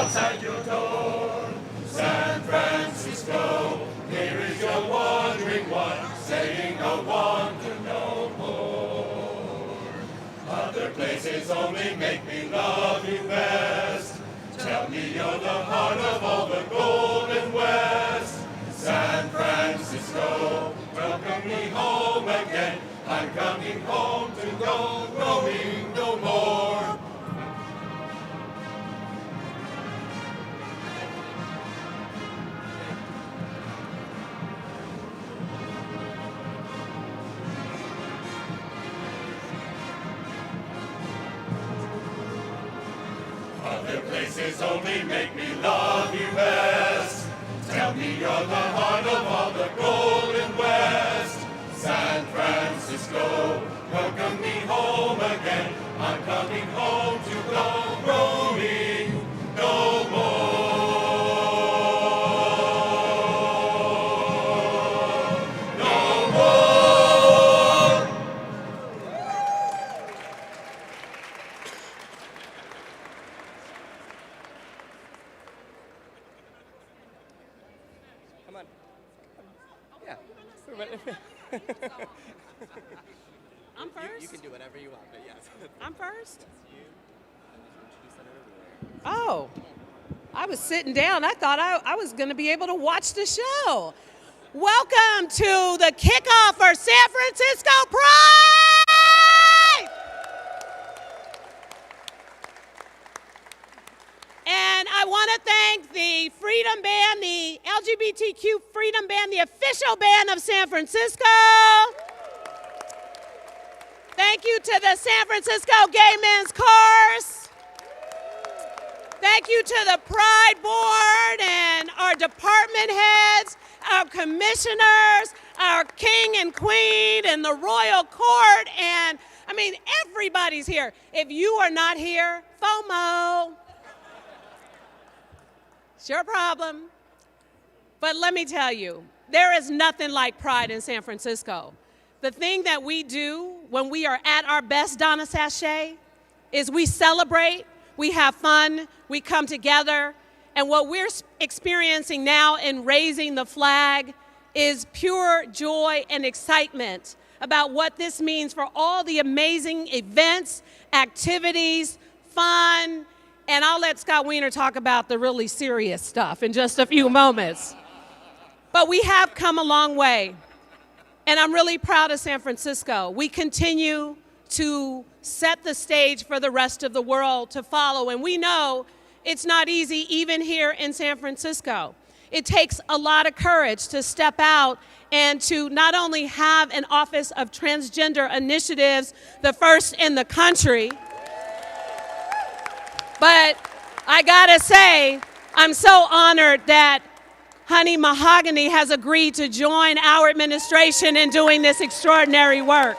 outside your door. San Francisco, here is your wandering one, saying I want to know more. Other places only make me love you best. Tell me you're the heart of all the Golden West. San Francisco, welcome me home again. I'm coming home to go roaming no more. Other places only make me love you best. Tell me you're the heart of all the Golden West. San Francisco, welcome me home again. I'm coming home to go roaming no more. No more. Come on. Yeah. I'm first? You can do whatever you want, but yes. I'm first? You. Introduce Senator Wheeler. Oh, I was sitting down. I thought I was going to be able to watch the show. Welcome to the kickoff for San Francisco Pride! And I want to thank the Freedom Band, the LGBTQ Freedom Band, the official band of San Francisco. Thank you to the San Francisco Gay Men's Chorus. Thank you to the Pride Board and our department heads, our commissioners, our king and queen and the royal court, and I mean, everybody's here. If you are not here, FOMO. It's your problem. But let me tell you, there is nothing like Pride in San Francisco. The thing that we do when we are at our best, Donna Sachet, is we celebrate, we have fun, we come together, and what we're experiencing now in raising the flag is pure joy and excitement about what this means for all the amazing events, activities, fun, and I'll let Scott Wiener talk about the really serious stuff in just a few moments. But we have come a long way. And I'm really proud of San Francisco. We continue to set the stage for the rest of the world to follow. And we know it's not easy even here in San Francisco. It takes a lot of courage to step out and to not only have an Office of Transgender Initiatives, the first in the country, but I gotta say, I'm so honored that Honey Mahogany has agreed to join our administration in doing this extraordinary work.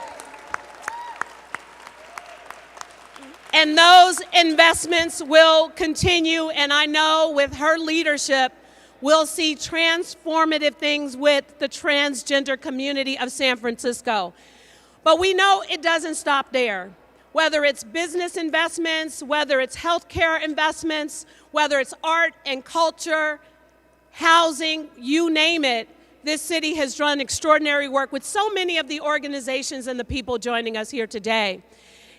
And those investments will continue, and I know with her leadership, we'll see transformative things with the transgender community of San Francisco. But we know it doesn't stop there. Whether it's business investments, whether it's healthcare investments, whether it's art and culture, housing, you name it, this city has done extraordinary work with so many of the organizations and the people joining us here today.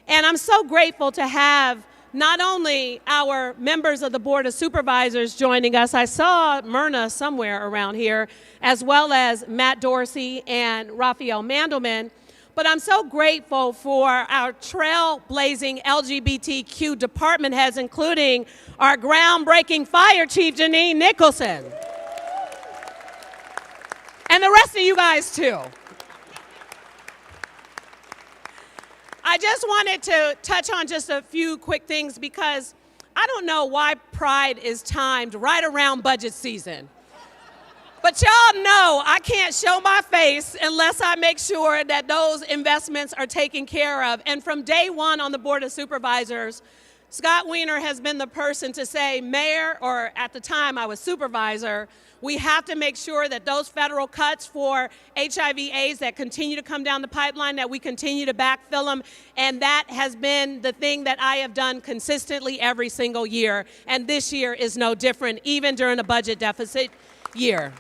And I'm so grateful to have not only our members of the Board of Supervisors joining us, I saw Myrna somewhere around here, as well as Matt Dorsey and Raphael Mandelman, but I'm so grateful for our trailblazing LGBTQ department heads, including our groundbreaking fire chief, Janine Nicholson. And the rest of you guys, too. I just wanted to touch on just a few quick things because I don't know why Pride is timed right around budget season. But y'all know I can't show my face unless I make sure that those investments are taken care of. And from day one on the Board of Supervisors, Scott Wiener has been the person to say, Mayor, or at the time I was supervisor, we have to make sure that those federal cuts for HIV/AIDS that continue to come down the pipeline, that we continue to backfill them. And that has been the thing that I have done consistently every single year. And this year is no different, even during a budget deficit year.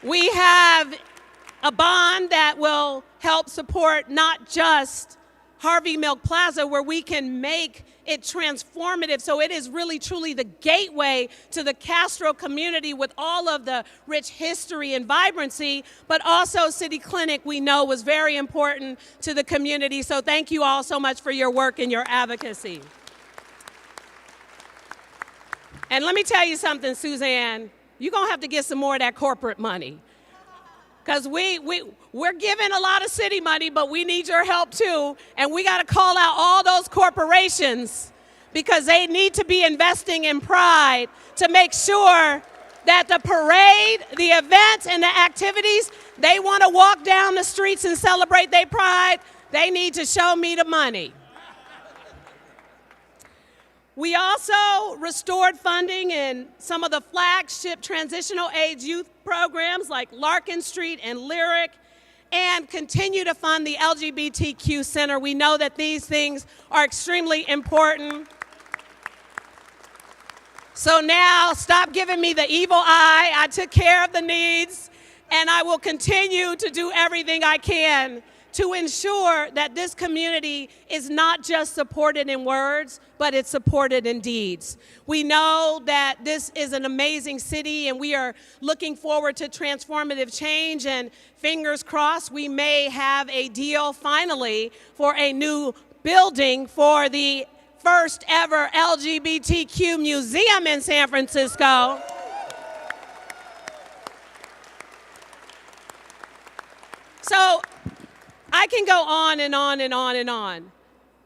We have a bond that will help support not just Harvey Milk Plaza, where we can make it transformative, so it is really truly the gateway to the Castro community with all of the rich history and vibrancy, but also City Clinic we know was very important to the community, so thank you all so much for your work and your advocacy. And let me tell you something, Suzanne, you're gonna have to get some more of that corporate money. Because we're giving a lot of city money, but we need your help too. And we got to call out all those corporations because they need to be investing in Pride to make sure that the parade, the events, and the activities, they want to walk down the streets and celebrate their Pride, they need to show me the money. We also restored funding in some of the flagship transitional age youth programs like Larkin Street and Lyric, and continue to fund the LGBTQ Center. We know that these things are extremely important. So now, stop giving me the evil eye. I took care of the needs, and I will continue to do everything I can to ensure that this community is not just supported in words, but it's supported in deeds. We know that this is an amazing city, and we are looking forward to transformative change, and fingers crossed we may have a deal finally for a new building for the first ever LGBTQ museum in San Francisco. So I can go on and on and on and on,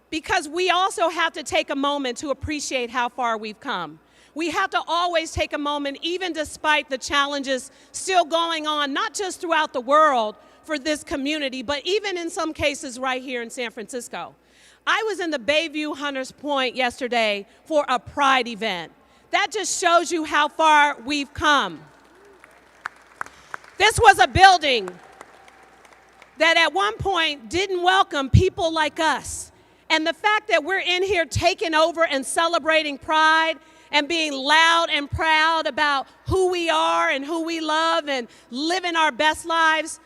because we also have to take a moment to appreciate how far we've come. We have to always take a moment, even despite the challenges still going on, not just throughout the world for this community, but even in some cases right here in San Francisco. I was in the Bayview Hunters Point yesterday for a Pride event. That just shows you how far we've come. This was a building that at one point didn't welcome people like us. And the fact that we're in here taking over and celebrating Pride and being loud and proud about who we are and who we love and living our best lives,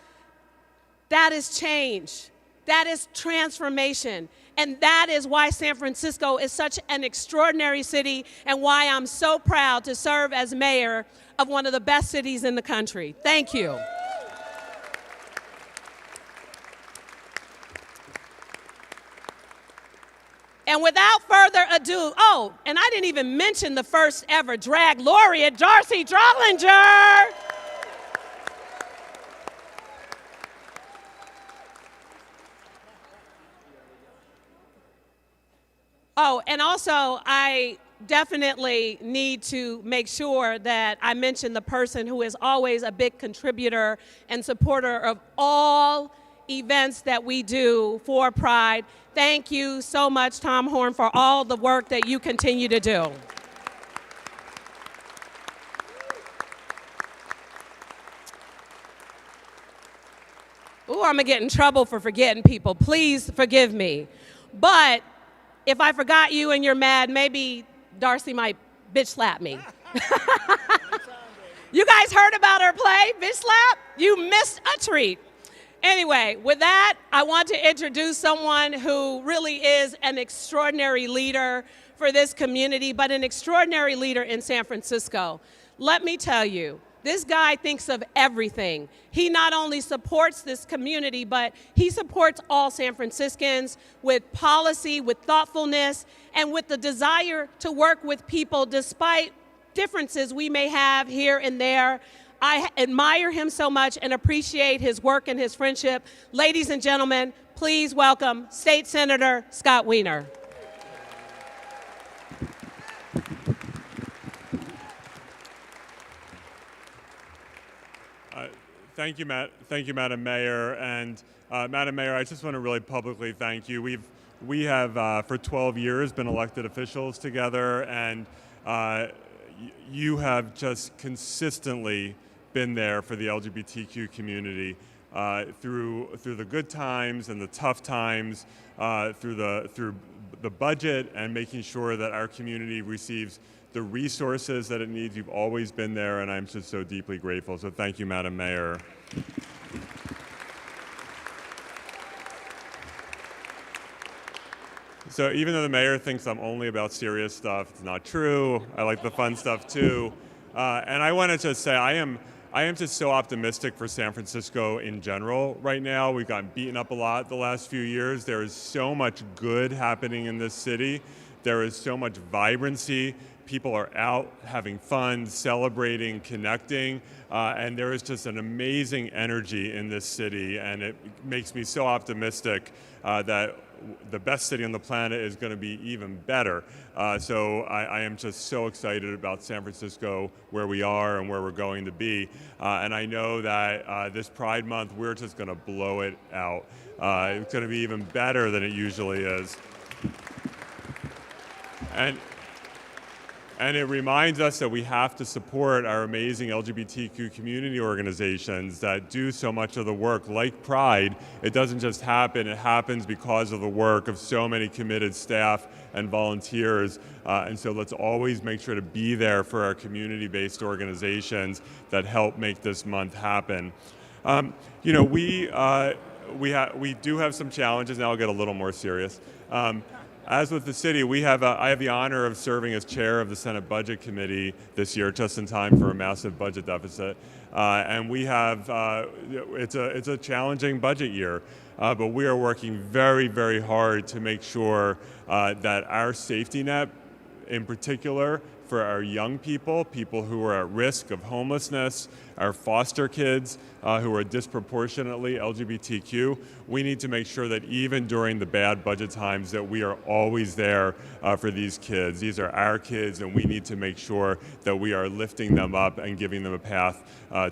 that is change. That is transformation. And that is why San Francisco is such an extraordinary city and why I'm so proud to serve as mayor of one of the best cities in the country. Thank you. And without further ado, oh, and I didn't even mention the first ever drag laureate, Darcy Drollinger. Oh, and also I definitely need to make sure that I mention the person who is always a big contributor and supporter of all events that we do for Pride. Thank you so much, Tom Horn, for all the work that you continue to do. Ooh, I'm gonna get in trouble for forgetting people. Please forgive me. But if I forgot you and you're mad, maybe Darcy might bitch slap me. You guys heard about her play, Bitch Slap? You missed a treat. Anyway, with that, I want to introduce someone who really is an extraordinary leader for this community, but an extraordinary leader in San Francisco. Let me tell you, this guy thinks of everything. He not only supports this community, but he supports all San Franciscans with policy, with thoughtfulness, and with the desire to work with people despite differences we may have here and there. I admire him so much and appreciate his work and his friendship. Ladies and gentlemen, please welcome State Senator Scott Wiener. Thank you, Madam Mayor. And Madam Mayor, I just want to really publicly thank you. we have for 12 years been elected officials together, and you have just consistently been there for the LGBTQ community through the good times and the tough times, through the budget and making sure that our community receives the resources that it needs. You've always been there, and I'm just so deeply grateful. So thank you, Madam Mayor. So even though the mayor thinks I'm only about serious stuff, it's not true. I like the fun stuff too. And I wanted to say I am just so optimistic for San Francisco in general right now. We've gotten beaten up a lot the last few years. There is so much good happening in this city. There is so much vibrancy. People are out having fun, celebrating, connecting, and there is just an amazing energy in this city, and it makes me so optimistic that the best city on the planet is going to be even better. So I am just so excited about San Francisco, where we are and where we're going to be. And I know that this Pride Month, we're just going to blow it out. It's going to be even better than it usually is. And it reminds us that we have to support our amazing LGBTQ community organizations that do so much of the work. Like Pride, it doesn't just happen, it happens because of the work of so many committed staff and volunteers. And so let's always make sure to be there for our community-based organizations that help make this month happen. You know, we do have some challenges. Now I'll get a little more serious. As with the city, I have the honor of serving as chair of the Senate Budget Committee this year, just in time for a massive budget deficit. And we have, it's a challenging budget year, but we are working very, very hard to make sure that our safety net, in particular, for our young people, people who are at risk of homelessness, our foster kids who are disproportionately LGBTQ, we need to make sure that even during the bad budget times that we are always there for these kids. These are our kids, and we need to make sure that we are lifting them up and giving them a path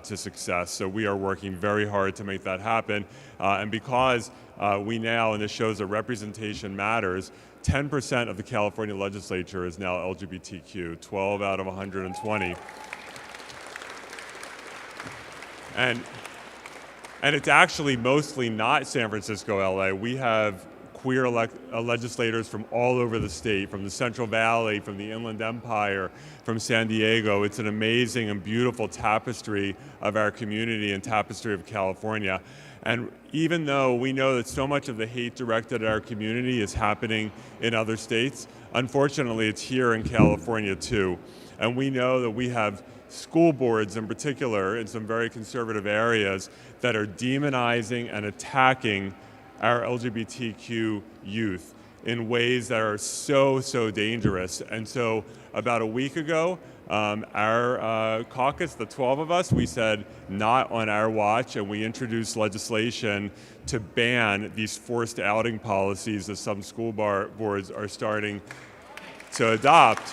to success. So we are working very hard to make that happen. And because we now, and this shows that representation matters, 10% of the California legislature is now LGBTQ, 12 out of 120. And it's actually mostly not San Francisco, LA. We have queer legislators from all over the state, from the Central Valley, from the Inland Empire, from San Diego. It's an amazing and beautiful tapestry of our community and tapestry of California. And even though we know that so much of the hate directed at our community is happening in other states, unfortunately it's here in California too. And we know that we have school boards in particular in some very conservative areas that are demonizing and attacking our LGBTQ youth in ways that are so, so dangerous. And so about a week ago, our caucus, the 12 of us, we said not on our watch, and we introduced legislation to ban these forced outing policies that some school boards are starting to adopt.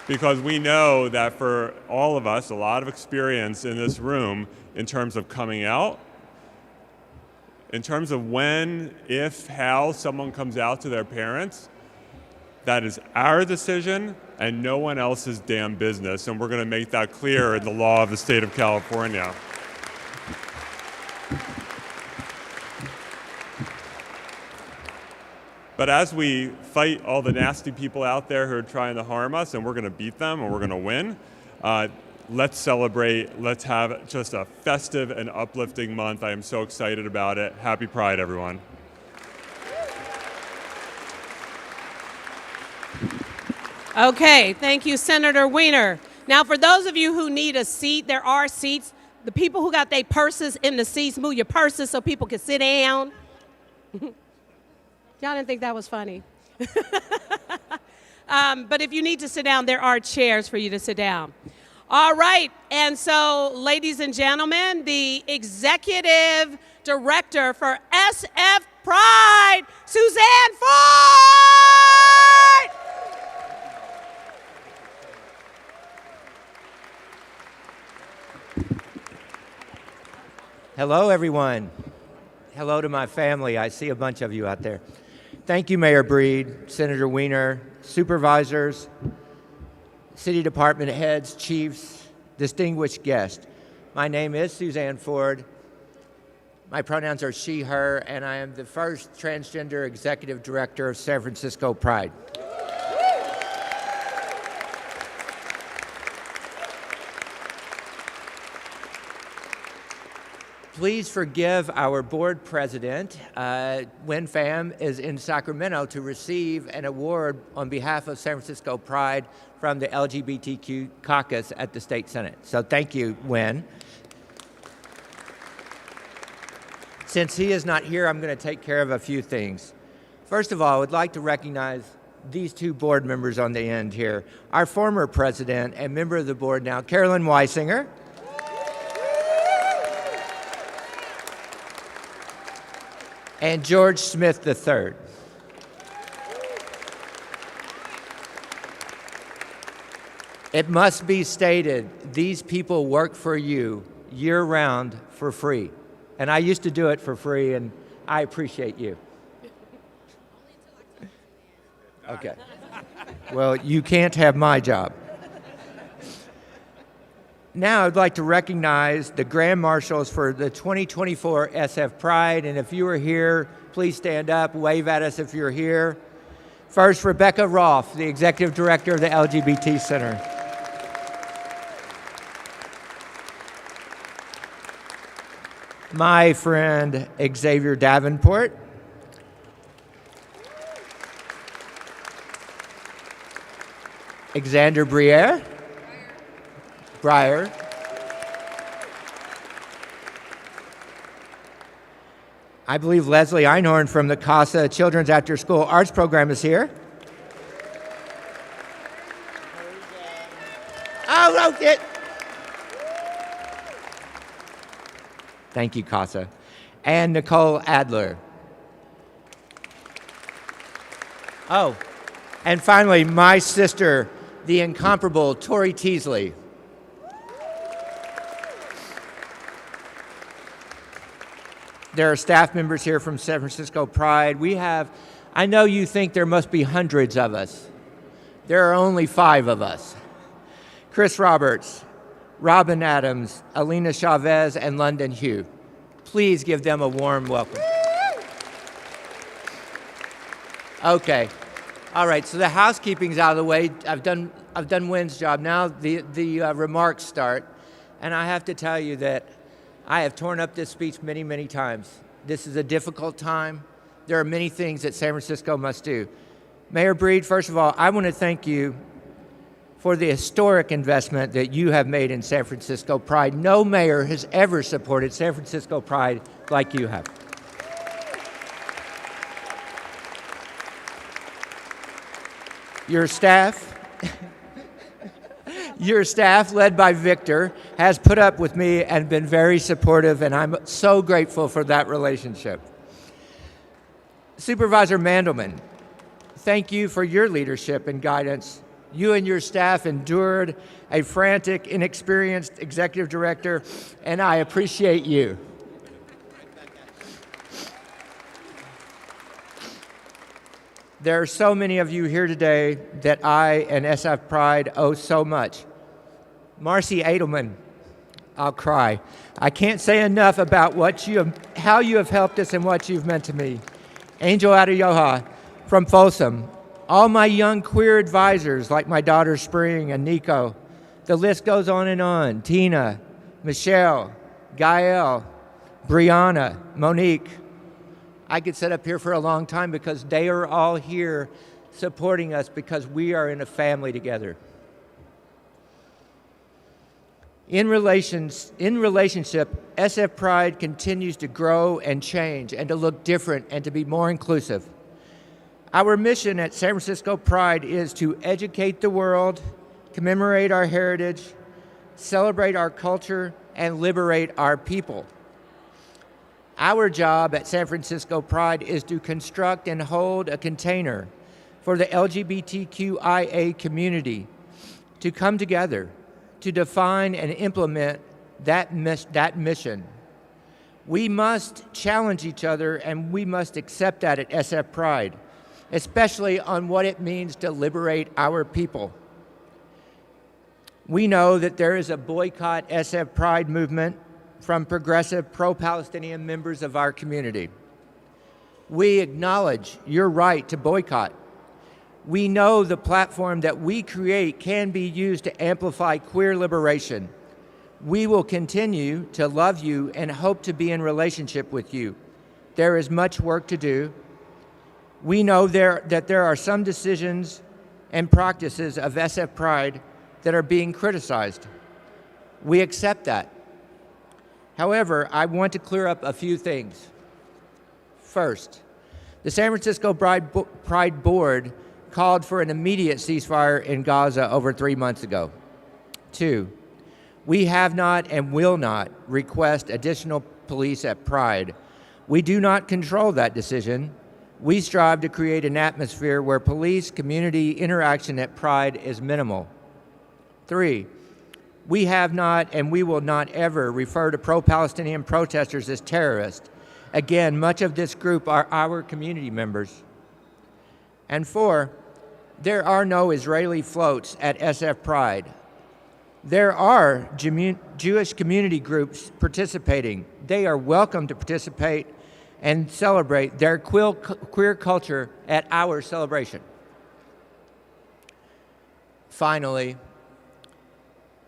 Because we know that for all of us, a lot of experience in this room in terms of coming out, in terms of when, if, how someone comes out to their parents, that is our decision and no one else's damn business. And we're going to make that clear in the law of the state of California. But as we fight all the nasty people out there who are trying to harm us, and we're going to beat them and we're going to win, let's celebrate. Let's have just a festive and uplifting month. I am so excited about it. Happy Pride, everyone. Okay, thank you, Senator Wiener. Now, for those of you who need a seat, there are seats. The people who got their purses in the seats, move your purses so people can sit down. Y'all didn't think that was funny. But if you need to sit down, there are chairs for you to sit down. All right, and so, ladies and gentlemen, the Executive Director for SF Pride, Suzanne Ford! Hello, everyone. Hello to my family. I see a bunch of you out there. Thank you, Mayor Breed, Senator Weiner, supervisors, city department heads, chiefs, distinguished guests. My name is Suzanne Ford. My pronouns are she, her, and I am the first transgender executive director of San Francisco Pride. Please forgive our board president. Wen Pham is in Sacramento to receive an award on behalf of San Francisco Pride from the LGBTQ caucus at the State Senate. So thank you, Wen. Since he is not here, I'm going to take care of a few things. First of all, I would like to recognize these two board members on the end here. Our former president and member of the board now, Carolyn Weisinger. And George Smith III. It must be stated, these people work for you year-round for free. And I used to do it for free, and I appreciate you. Okay. Well, you can't have my job. Now I'd like to recognize the Grand Marshals for the 2024 SF Pride, and if you are here, please stand up, wave at us if you're here. First, Rebecca Rolfe, the Executive Director of the LGBT Center. My friend Xavier Davenport. Xander Breyer. I believe Leslie Einhorn from the CASA Children's After School Arts Program is here. Oh, no, Thank you, CASA. And Nicole Adler. Oh, and finally, my sister, the incomparable Tori Teasley. There are staff members here from San Francisco Pride. I know you think there must be hundreds of us. There are only 5 of us. Chris Roberts, Robin Adams, Alina Chavez, and London Hugh. Please give them a warm welcome. Okay. All right, so the housekeeping's out of the way. I've done Wen's job. Now the remarks start. And I have to tell you that I have torn up this speech many, many times. This is a difficult time. There are many things that San Francisco must do. Mayor Breed, first of all, I want to thank you for the historic investment that you have made in San Francisco Pride. No mayor has ever supported San Francisco Pride like you have. Your staff, led by Victor, has put up with me and been very supportive, and I'm so grateful for that relationship. Supervisor Mandelman, thank you for your leadership and guidance. You and your staff endured a frantic, inexperienced executive director, and I appreciate you. There are so many of you here today that I and SF Pride owe so much. Marcy Edelman, I'll cry. I can't say enough about how you have helped us and what you've meant to me. Angel Adeyoha from Folsom. All my young queer advisors, like my daughter Spring and Nico. The list goes on and on. Tina, Michelle, Gael, Brianna, Monique. I could sit up here for a long time because they are all here supporting us because we are in a family together. In relationship, SF Pride continues to grow and change and to look different and to be more inclusive. Our mission at San Francisco Pride is to educate the world, commemorate our heritage, celebrate our culture, and liberate our people. Our job at San Francisco Pride is to construct and hold a container for the LGBTQIA community to come together, to define and implement that mission. We must challenge each other, and we must accept that at SF Pride, especially on what it means to liberate our people. We know that there is a boycott SF Pride movement from progressive pro-Palestinian members of our community. We acknowledge your right to boycott. We know the platform that we create can be used to amplify queer liberation. We will continue to love you and hope to be in relationship with you. There is much work to do. We know that there are some decisions and practices of SF Pride that are being criticized. We accept that. However, I want to clear up a few things. First, the San Francisco Pride Board called for an immediate ceasefire in Gaza over 3 months ago. 2, we have not and will not request additional police at Pride. We do not control that decision. We strive to create an atmosphere where police community interaction at Pride is minimal. 3, we have not and we will not ever refer to pro-Palestinian protesters as terrorists. Again, much of this group are our community members. And 4, there are no Israeli floats at SF Pride. There are Jewish community groups participating. They are welcome to participate and celebrate their queer culture at our celebration. Finally,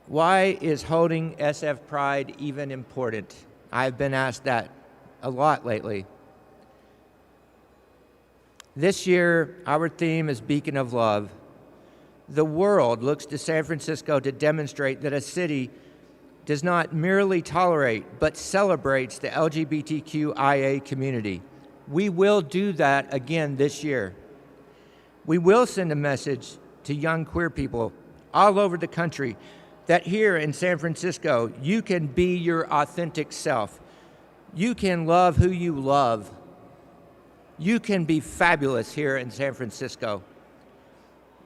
why is holding SF Pride even important? I've been asked that a lot lately. This year, our theme is Beacon of Love. The world looks to San Francisco to demonstrate that a city does not merely tolerate, but celebrates the LGBTQIA community. We will do that again this year. We will send a message to young queer people all over the country that here in San Francisco, you can be your authentic self. You can love who you love. You can be fabulous here in San Francisco.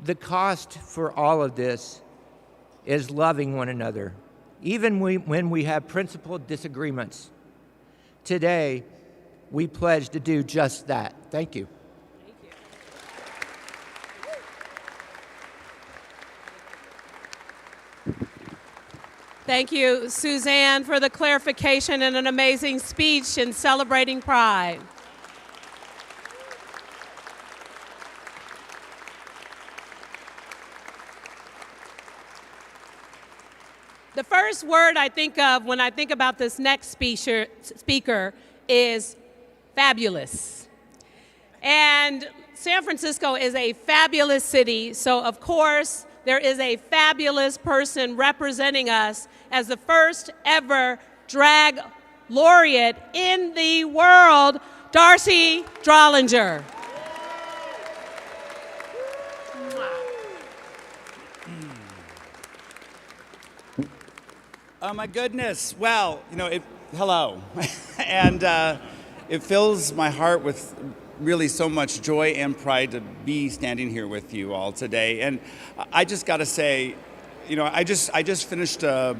The cost for all of this is loving one another, even when we have principled disagreements. Today, we pledge to do just that. Thank you. Thank you, Suzanne, for the clarification and an amazing speech in celebrating Pride. The first word I think of when I think about this next speaker is fabulous. And San Francisco is a fabulous city, so of course there is a fabulous person representing us as the first ever drag laureate in the world, Darcy Drollinger. Oh my goodness, well, hello. And it fills my heart with really so much joy and pride to be standing here with you all today. And I just gotta say, I just finished a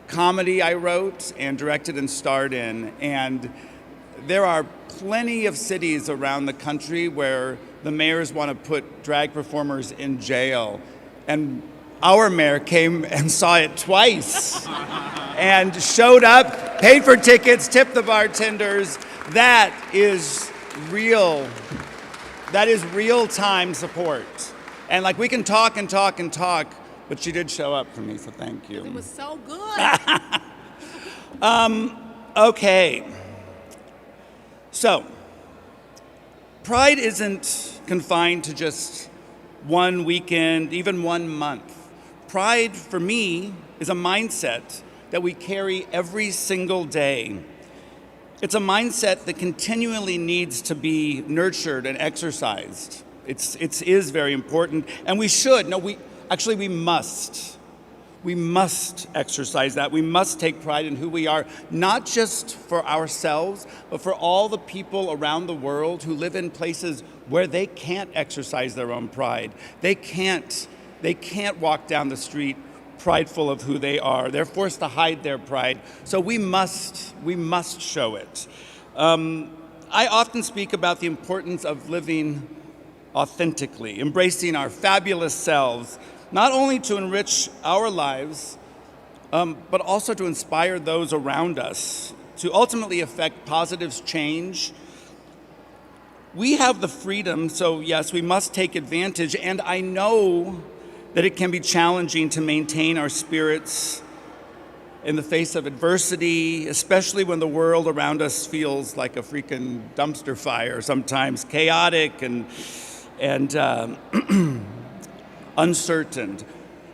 comedy I wrote and directed and starred in, and there are plenty of cities around the country where the mayors want to put drag performers in jail. And our mayor came and saw it twice and showed up, paid for tickets, tipped the bartenders. That is real-time support. And we can talk and talk and talk, but she did show up for me, so thank you. It was so good. Okay. So, Pride isn't confined to just one weekend, even 1 month. Pride, for me, is a mindset that we carry every single day. It's a mindset that continually needs to be nurtured and exercised. It is very important, and we must. We must exercise that. We must take pride in who we are, not just for ourselves, but for all the people around the world who live in places where they can't exercise their own pride. They can't walk down the street prideful of who they are. They're forced to hide their pride. So we must show it. I often speak about the importance of living authentically, embracing our fabulous selves, not only to enrich our lives, but also to inspire those around us, to ultimately affect positive change. We have the freedom, so yes, we must take advantage, and I know that it can be challenging to maintain our spirits in the face of adversity, especially when the world around us feels like a freaking dumpster fire, sometimes chaotic and uncertain.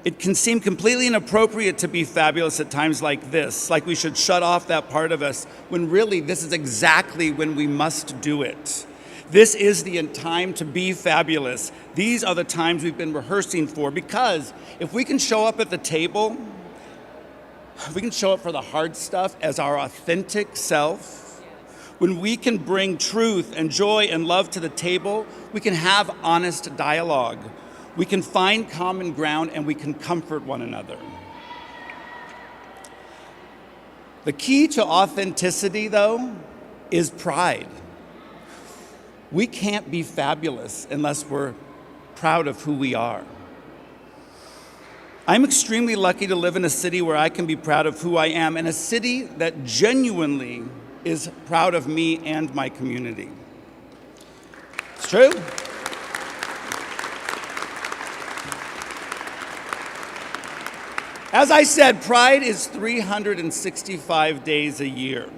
It can seem completely inappropriate to be fabulous at times like this, like we should shut off that part of us, when really this is exactly when we must do it. This is the time to be fabulous. These are the times we've been rehearsing for, because if we can show up at the table, if we can show up for the hard stuff as our authentic self, when we can bring truth and joy and love to the table, we can have honest dialogue. We can find common ground and we can comfort one another. The key to authenticity, though, is pride. We can't be fabulous unless we're proud of who we are. I'm extremely lucky to live in a city where I can be proud of who I am, and a city that genuinely is proud of me and my community. It's true. As I said, Pride is 365 days a year.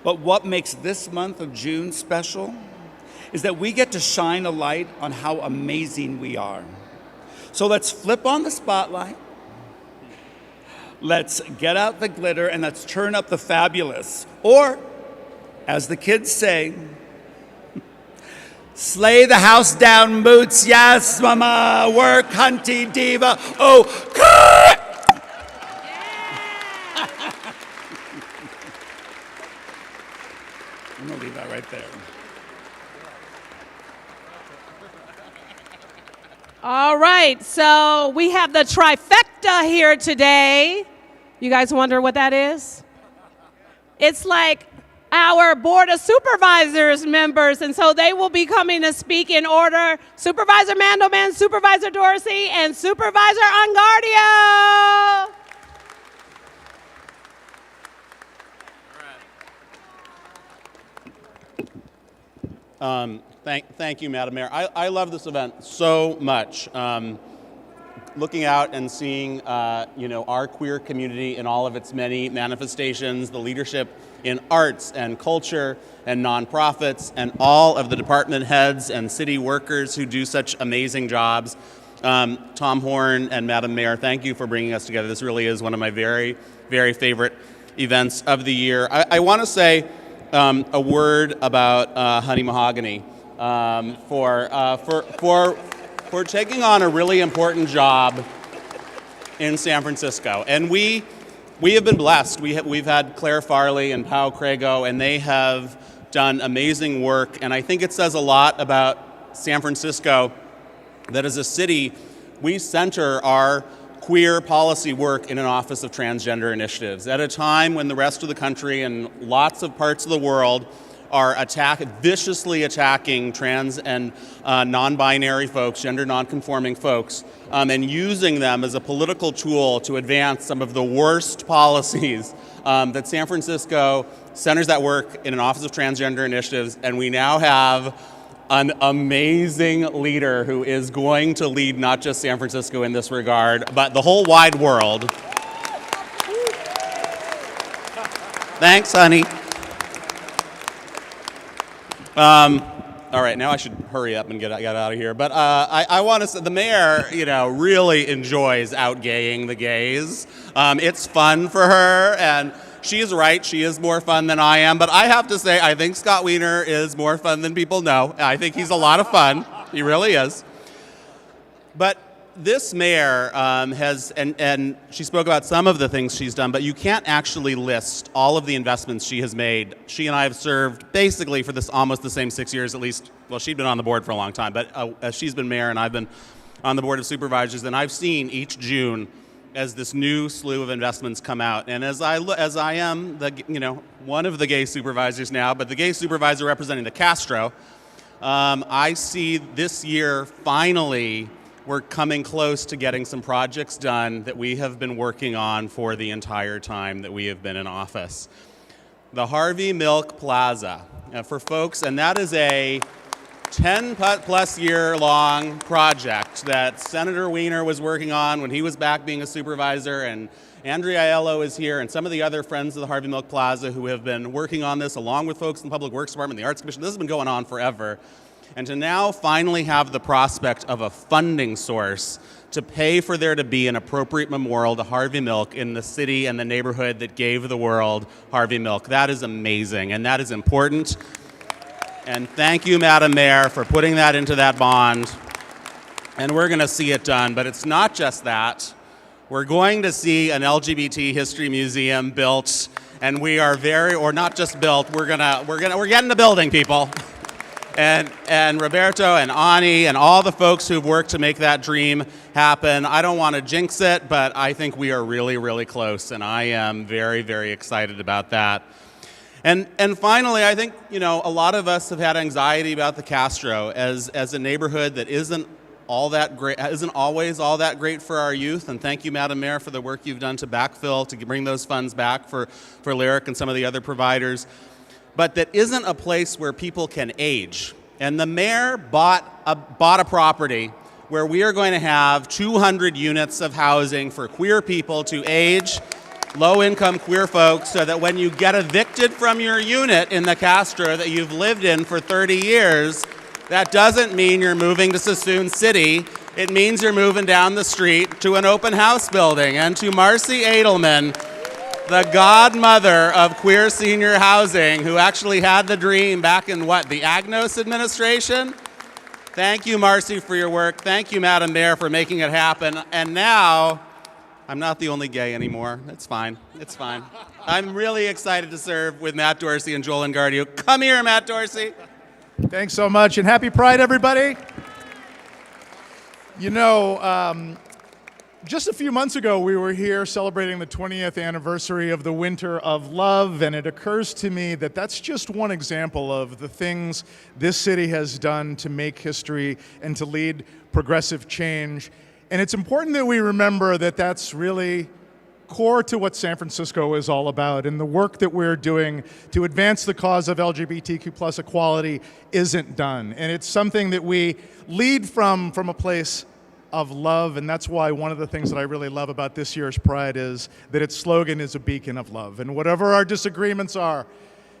But what makes this month of June special is that we get to shine a light on how amazing we are. So let's flip on the spotlight, let's get out the glitter, and let's turn up the fabulous. Or, as the kids say, slay the house down, boots, yes, mama, work, hunty, diva, oh, cut! I'm gonna leave that right there. All right, so we have the trifecta here today. You guys wonder what that is? It's like our Board of Supervisors members, and so they will be coming to speak in order. Supervisor Mandelman, Supervisor Dorsey, and Supervisor Angardio. Thank you, Madam Mayor. I love this event so much. Looking out and seeing, our queer community in all of its many manifestations, the leadership in arts and culture and nonprofits, and all of the department heads and city workers who do such amazing jobs. Tom Horn and Madam Mayor, thank you for bringing us together. This really is one of my very, very favorite events of the year. I want to say a word about Honey Mahogany for taking on a really important job in San Francisco. And we have been blessed. We've had Claire Farley and Pau Crago, and they have done amazing work. And I think it says a lot about San Francisco that as a city, we center our queer policy work in an Office of Transgender Initiatives at a time when the rest of the country and lots of parts of the world are viciously attacking trans and non-binary folks, gender non-conforming folks, and using them as a political tool to advance some of the worst policies. That San Francisco centers that work in an Office of Transgender Initiatives, and we now have an amazing leader who is going to lead not just San Francisco in this regard, but the whole wide world. Thanks, honey. All right, now I should hurry up and get out of here. But I want to say the mayor, really enjoys outgaying the gays. It's fun for her, and she's right. She is more fun than I am. But I have to say, I think Scott Wiener is more fun than people know. I think he's a lot of fun. He really is. But this mayor has, and she spoke about some of the things she's done, but you can't actually list all of the investments she has made. She and I have served basically for this almost the same 6 years at least. Well, she'd been on the board for a long time, but she's been mayor and I've been on the Board of Supervisors, and I've seen each June as this new slew of investments come out. And as I am one of the gay supervisors now, but the gay supervisor representing the Castro, I see this year finally we're coming close to getting some projects done that we have been working on for the entire time that we have been in office. The Harvey Milk Plaza, for folks, and that is a 10-plus year long project that Senator Wiener was working on when he was back being a supervisor, and Andrea Aiello is here, and some of the other friends of the Harvey Milk Plaza who have been working on this along with folks in the Public Works Department, the Arts Commission. This has been going on forever. And to now finally have the prospect of a funding source to pay for there to be an appropriate memorial to Harvey Milk in the city and the neighborhood that gave the world Harvey Milk, that is amazing, and that is important. And thank you, Madam Mayor, for putting that into that bond. And we're going to see it done. But it's not just that. We're going to see an LGBT history museum built, and we are not just built. We're getting the building, people. And Roberto and Ani and all the folks who've worked to make that dream happen. I don't want to jinx it, but I think we are really, really close, and I am very, very excited about that. And finally, I think a lot of us have had anxiety about the Castro as a neighborhood that isn't always all that great for our youth. And thank you, Madam Mayor, for the work you've done to backfill, to bring those funds back for Lyric and some of the other providers. But that isn't a place where people can age. And the mayor bought a property where we are going to have 200 units of housing for queer people to age, low-income queer folks, so that when you get evicted from your unit in the Castro that you've lived in for 30 years, that doesn't mean you're moving to Sassoon City. It means you're moving down the street to an open house building. And to Marcy Edelman, the godmother of queer senior housing, who actually had the dream back in the Agnos administration. Thank you, Marcy, for your work. Thank you, Madam Mayor, for making it happen. And now, I'm not the only gay anymore. It's fine. It's fine. I'm really excited to serve with Matt Dorsey and Joel Engardio. Come here, Matt Dorsey. Thanks so much, and happy Pride, everybody. Just a few months ago, we were here celebrating the 20th anniversary of the Winter of Love, and it occurs to me that that's just one example of the things this city has done to make history and to lead progressive change. And it's important that we remember that that's really core to what San Francisco is all about, and the work that we're doing to advance the cause of LGBTQ plus equality isn't done. And it's something that we lead from a place of love, and that's why one of the things that I really love about this year's Pride is that its slogan is a beacon of love. And whatever our disagreements are,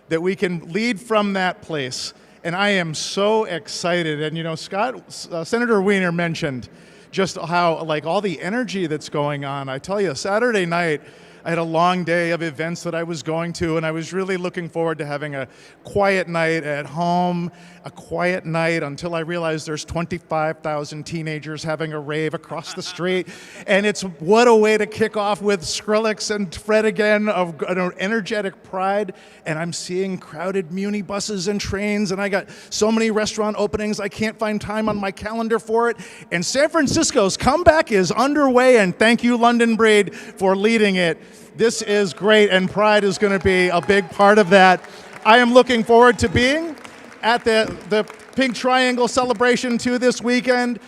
that we can lead from that place. And I am so excited. And Senator Wiener mentioned just how all the energy that's going on. I tell you, Saturday night, I had a long day of events that I was going to, and I was really looking forward to having a quiet night at home, a quiet night until I realized there's 25,000 teenagers having a rave across the street. And it's what a way to kick off with Skrillex and Fred again of an energetic Pride. And I'm seeing crowded Muni buses and trains, and I got so many restaurant openings, I can't find time on my calendar for it. And San Francisco's comeback is underway, and thank you, London Breed, for leading it. This is great, and Pride is going to be a big part of that. I am looking forward to being at the Pink Triangle celebration too this weekend.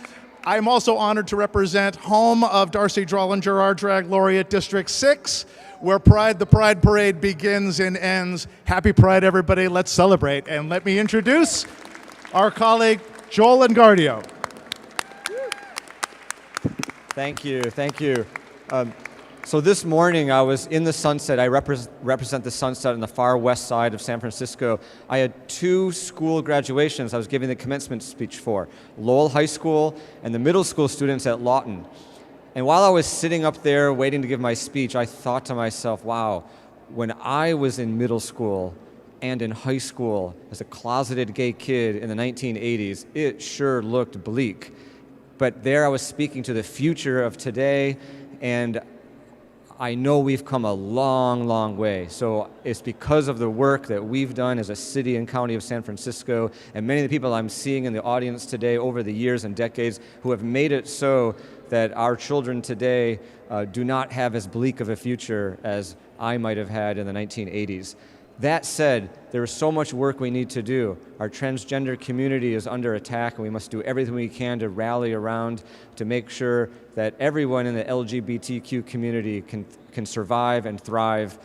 I am also honored to represent home of Darcy Drollinger, our drag laureate, District 6, where the Pride Parade begins and ends. Happy Pride, everybody. Let's celebrate. And let me introduce our colleague, Joel Engardio. Thank you. Thank you. So this morning I was in the Sunset. I represent the Sunset on the far west side of San Francisco. I had 2 school graduations I was giving the commencement speech for, Lowell High School and the middle school students at Lawton. And while I was sitting up there waiting to give my speech, I thought to myself, wow, when I was in middle school and in high school as a closeted gay kid in the 1980s, it sure looked bleak. But there I was speaking to the future of today, and I know we've come a long, long way. So it's because of the work that we've done as a city and county of San Francisco, and many of the people I'm seeing in the audience today over the years and decades who have made it so that our children today do not have as bleak of a future as I might have had in the 1980s. That said, there is so much work we need to do. Our transgender community is under attack, and we must do everything we can to rally around to make sure that everyone in the LGBTQ community can survive and thrive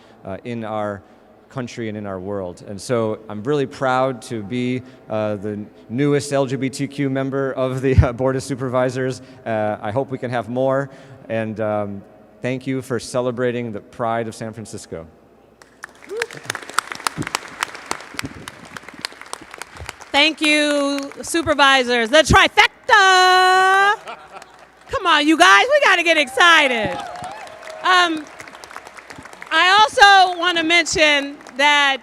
in our country and in our world. And so I'm really proud to be the newest LGBTQ member of the Board of Supervisors. I hope we can have more, and thank you for celebrating the pride of San Francisco. Thank you, supervisors. The trifecta. Come on, you guys, we got to get excited. I also want to mention that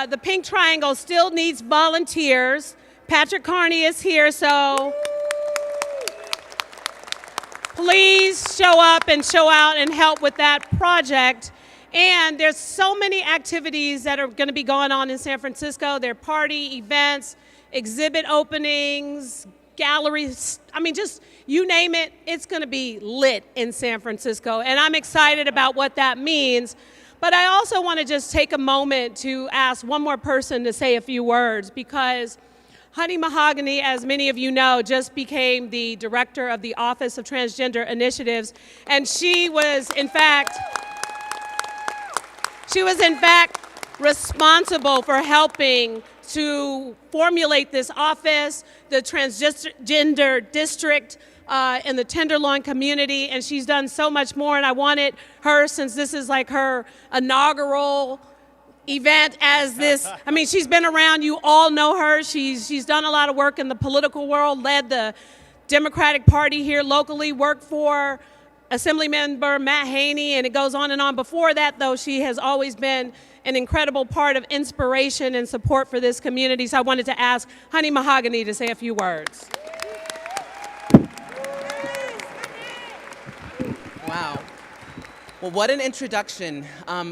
the Pink Triangle still needs volunteers. Patrick Carney is here, so please show up and show out and help with that project. And there's so many activities that are going to be going on in San Francisco. There are party, events, exhibit openings, galleries. I mean, just you name it, it's going to be lit in San Francisco. And I'm excited about what that means. But I also want to just take a moment to ask one more person to say a few words, because Honey Mahogany, as many of you know, just became the director of the Office of Transgender Initiatives. And she was, in fact, responsible for helping to formulate this office, the transgender district in the Tenderloin community, and she's done so much more. And I wanted her, since this is like her inaugural event as this, I mean, she's been around, you all know her. She's done a lot of work in the political world, led the Democratic Party here locally, worked for Assemblymember Matt Haney, and it goes on and on. Before that, though, she has always been an incredible part of inspiration and support for this community. So I wanted to ask Honey Mahogany to say a few words. Wow. Well, what an introduction.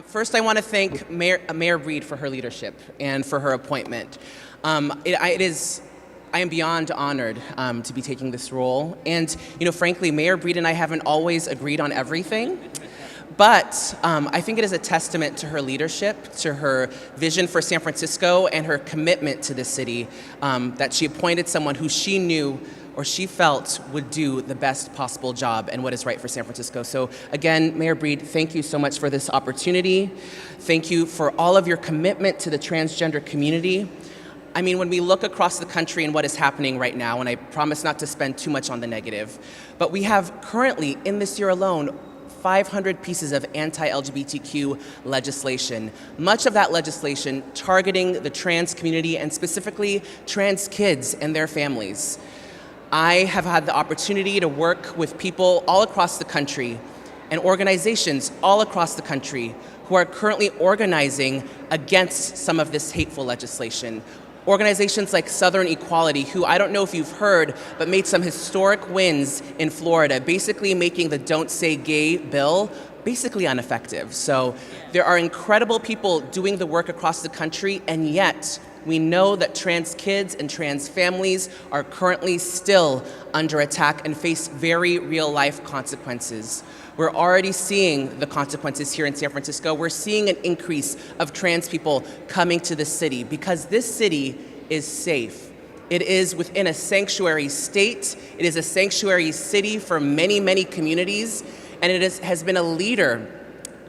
First, I want to thank Mayor Breed for her leadership and for her appointment. I am beyond honored to be taking this role. And, frankly, Mayor Breed and I haven't always agreed on everything. But I think it is a testament to her leadership, to her vision for San Francisco, and her commitment to the city that she appointed someone who she knew or she felt would do the best possible job and what is right for San Francisco. So again, Mayor Breed, thank you so much for this opportunity. Thank you for all of your commitment to the transgender community. I mean, when we look across the country and what is happening right now, and I promise not to spend too much on the negative, but we have currently, in this year alone, 500 pieces of anti-LGBTQ legislation. Much of that legislation targeting the trans community and specifically trans kids and their families. I have had the opportunity to work with people all across the country and organizations all across the country who are currently organizing against some of this hateful legislation. Organizations like Southern Equality, who I don't know if you've heard, but made some historic wins in Florida, basically making the Don't Say Gay bill basically ineffective. So there are incredible people doing the work across the country, and yet we know that trans kids and trans families are currently still under attack and face very real life consequences. We're already seeing the consequences here in San Francisco. We're seeing an increase of trans people coming to the city because this city is safe. It is within a sanctuary state. It is a sanctuary city for many, many communities, and it has been a leader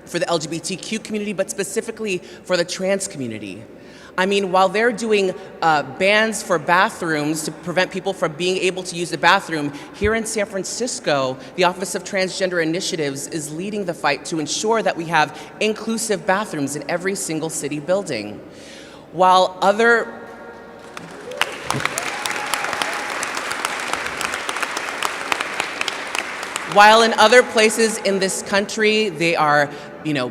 for the LGBTQ community, but specifically for the trans community. I mean, while they're doing bans for bathrooms to prevent people from being able to use the bathroom, here in San Francisco, the Office of Transgender Initiatives is leading the fight to ensure that we have inclusive bathrooms in every single city building. While in other places in this country, they are,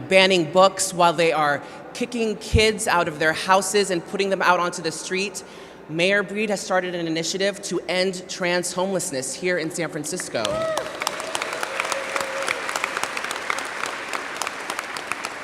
banning books, while they are kicking kids out of their houses and putting them out onto the street, Mayor Breed has started an initiative to end trans homelessness here in San Francisco.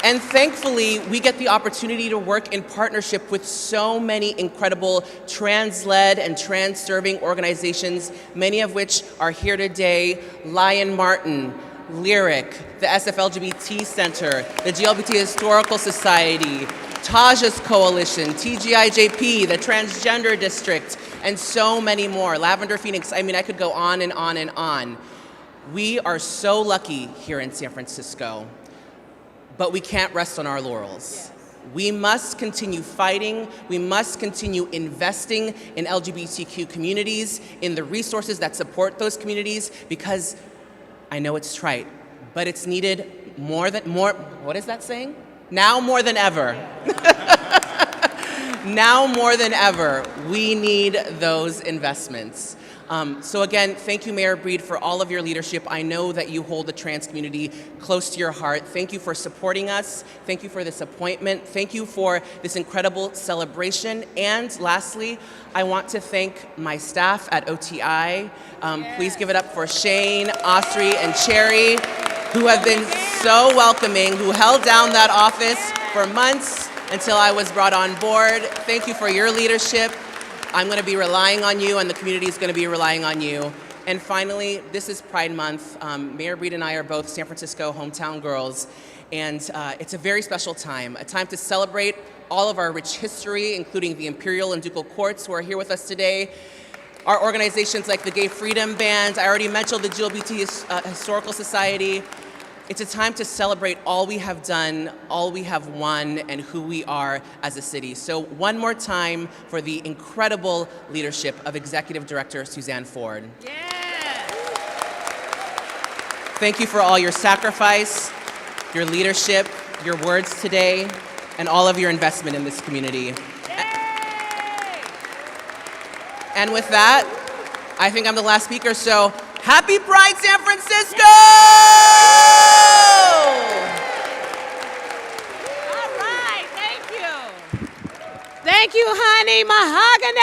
And thankfully, we get the opportunity to work in partnership with so many incredible trans-led and trans-serving organizations, many of which are here today: Lion Martin, Lyric, the SFLGBT Center, the GLBT Historical Society, Taja's Coalition, TGIJP, the Transgender District, and so many more. Lavender Phoenix, I mean, I could go on and on and on. We are so lucky here in San Francisco, but we can't rest on our laurels. We must continue fighting. We must continue investing in LGBTQ communities, in the resources that support those communities, because I know it's trite, but it's needed more, what is that saying? Now more than ever. Now more than ever, we need those investments. So again, thank you, Mayor Breed, for all of your leadership. I know that you hold the trans community close to your heart. Thank you for supporting us. Thank you for this appointment. Thank you for this incredible celebration. And lastly, I want to thank my staff at OTI. Please give it up for Shane, Osri, and Cherry, who have been so welcoming, who held down that office for months until I was brought on board. Thank you for your leadership. I'm going to be relying on you, and the community is going to be relying on you. And finally, this is Pride Month. Mayor Breed and I are both San Francisco hometown girls, and it's a very special time, a time to celebrate all of our rich history, including the Imperial and Ducal Courts who are here with us today, our organizations like the Gay Freedom Band. I already mentioned the GLBT Historical Society. It's a time to celebrate all we have done, all we have won, and who we are as a city. So one more time for the incredible leadership of Executive Director Suzanne Ford. Yeah. Thank you for all your sacrifice, your leadership, your words today, and all of your investment in this community. Yay! And with that, I think I'm the last speaker, so happy Pride, San Francisco! All right, thank you. Thank you, honey, mahogany.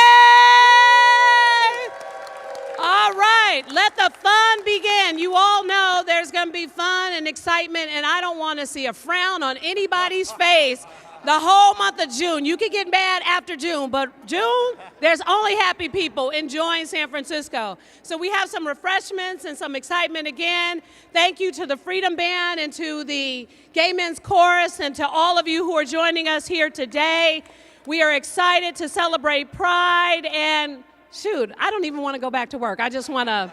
All right, let the fun begin. You all know there's going to be fun and excitement, and I don't want to see a frown on anybody's face the whole month of June. You can get mad after June, but June, there's only happy people enjoying San Francisco. So we have some refreshments and some excitement again. Thank you to the Freedom Band and to the Gay Men's Chorus and to all of you who are joining us here today. We are excited to celebrate Pride, and shoot, I don't even want to go back to work. I just want to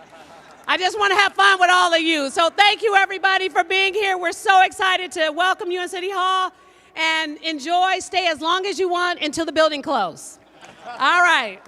have fun with all of you. So thank you, everybody, for being here. We're so excited to welcome you in City Hall. And enjoy, stay as long as you want until the building closes. All right.